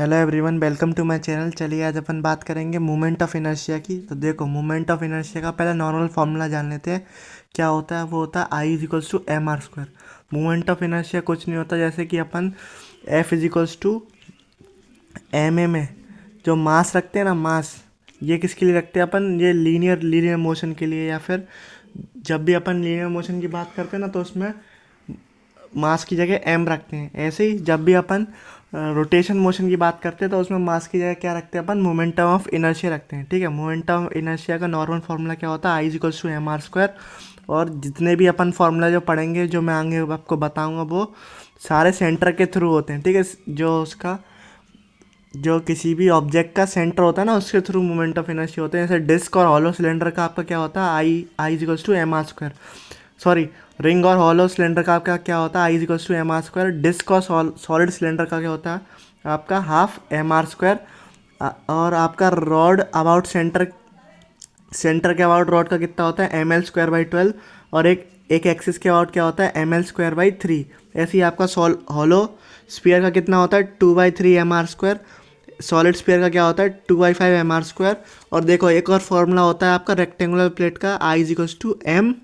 Hello everyone, welcome to my channel. चलिए आज अपन बात करेंगे मोमेंट ऑफ इनर्शिया की। तो देखो, मोमेंट ऑफ इनर्शिया का पहले नॉर्मल फार्मूला जान लेते हैं। क्या होता है? वो होता है I is equals to M R square. Moment of inertia कुछ नहीं होता, जैसे कि अपन F is equals to M A में जो मास रखते हैं ना, मास, ये किसके लिए रखते हैं अपन? ये लीनियर मोशन के लिए, या फिर जब भी अपन लीनियर मोशन की बात करते हैं ना, तो उसमें मास की जगह एम रखते हैं। ऐसे ही जब भी अपन रोटेशन मोशन की बात करते हैं तो उसमें मास की जगह क्या रखते हैं अपन? मोमेंटम ऑफ इनर्शिया रखते हैं। ठीक है, मोमेंटम ऑफ इनर्शिया का नॉर्मल फार्मूला क्या होता है? I is equals to M R square. और जितने भी अपन फार्मूला जो पढ़ेंगे, जो मैं आगे आपको बताऊंगा, वो सारे सेंटर के थ्रू होते हैं। ठीक है, जो किसी भी ऑब्जेक्ट का सेंटर होता है ना, उसके थ्रू मोमेंट ऑफ इनर्शिया होते हैं। जैसे डिस्क और हॉलो सिलेंडर का आपका क्या होता है? I is equals to M R square. Sorry, ring और हॉलो सिलेंडर का आपका क्या होता है? I is equals to M R square. Disc और सॉलिड सिलेंडर का क्या होता है? आपका हाफ एम आर स्क्वायर। और आपका रॉड अबाउट सेंटर के अबाउट रॉड का कितना होता है? M L square by 12। और एक एक्सिस के अबाउट क्या होता है? M L square by 3। ऐसे ही आपका हॉलो स्पीयर का कितना होता है? 2/3 M R square. Solid sphere का क्या होता है? 2/5 एम आर स्क्वायर। और देखो, एक और फॉर्मूला होता है आपका रेक्टेंगुलर प्लेट का, I is equals to M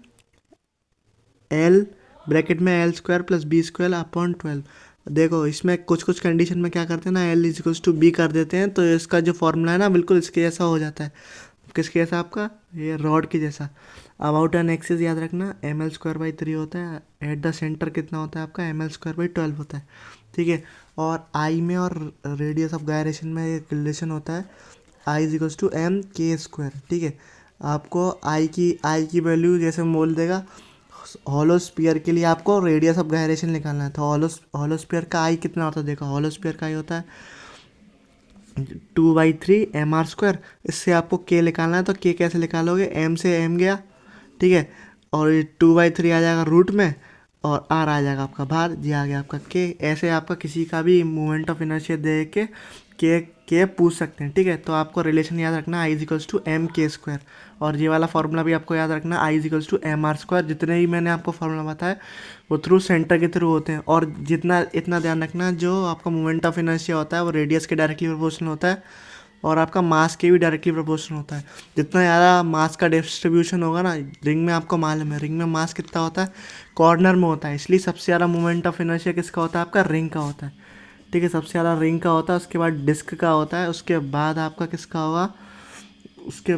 L bracket में L square plus B square upon 12। देखो, इसमें कुछ कुछ कंडीशन में क्या करते हैं ना, L is equals to B कर देते हैं, तो इसका जो फॉर्मूला है ना, बिल्कुल इसके जैसा हो जाता है। किसके जैसा? आपका ये रॉड के जैसा। अबाउट एन एक्सिस याद रखना, एम एल स्क्वायर बाई 3 होता है। एट द सेंटर कितना होता है आपका? एम एल स्क्वायर बाई 12 होता है। ठीक है, और आई में और रेडियस ऑफ गायरेशन में एक रिलेशन होता है, I is equals to M K square. ठीक है, आपको आई की वैल्यू जैसे बोल देगा, हॉलो स्पीयर के लिए आपको रेडियस ऑफ गायरेशन निकालना है। तो हॉलो स्पीयर का आई कितना होता है? देखो, हॉलो स्पीयर का आई होता है 2/3 एम आर स्क्वायर। इससे आपको के निकालना है, तो के कैसे निकालोगे? एम से एम गया, ठीक है, और ये 2/3 आ जाएगा रूट में, और आर आ जाएगा आपका बाहर, जी आ गया आपका के। ऐसे आपका किसी का भी मोमेंट ऑफ इनर्शिया दे के पूछ सकते हैं। ठीक है, तो आपको रिलेशन याद रखना, I is equals to M K square. और ये वाला फार्मूला भी आपको याद रखना, I is equals to M R square. जितने भी मैंने आपको फार्मूला बताया वो थ्रू सेंटर के थ्रू होते हैं। और जितना इतना ध्यान रखना, जो आपका मोमेंट ऑफ इनर्शिया होता है वो रेडियस के डायरेक्टली प्रोपोर्शनल होता है, और आपका मास के भी डायरेक्टली प्रोपोर्शनल होता है। जितना ज़्यादा मास का डिस्ट्रीब्यूशन होगा ना, रिंग में आपको मालूम है रिंग में मास कितना होता है? कॉर्नर में होता है, इसलिए सबसे ज़्यादा मोमेंट ऑफ इनर्शिया किसका होता है? आपका रिंग का होता है। ठीक है, सबसे ज़्यादा रिंग का होता है, उसके बाद डिस्क का होता है, उसके बाद आपका किसका होगा? उसके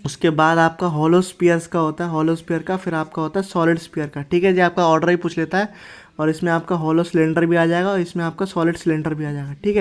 उसके बाद आपका हॉलो स्पीयर्स का होता है, हॉलो स्पीयर का, फिर आपका होता है सॉलिड स्पीयर का। ठीक है जी, आपका ऑर्डर ही पूछ लेता है, और इसमें आपका हॉलो सिलेंडर भी आ जाएगा और इसमें आपका सॉलिड सिलेंडर भी आ जाएगा। ठीक है।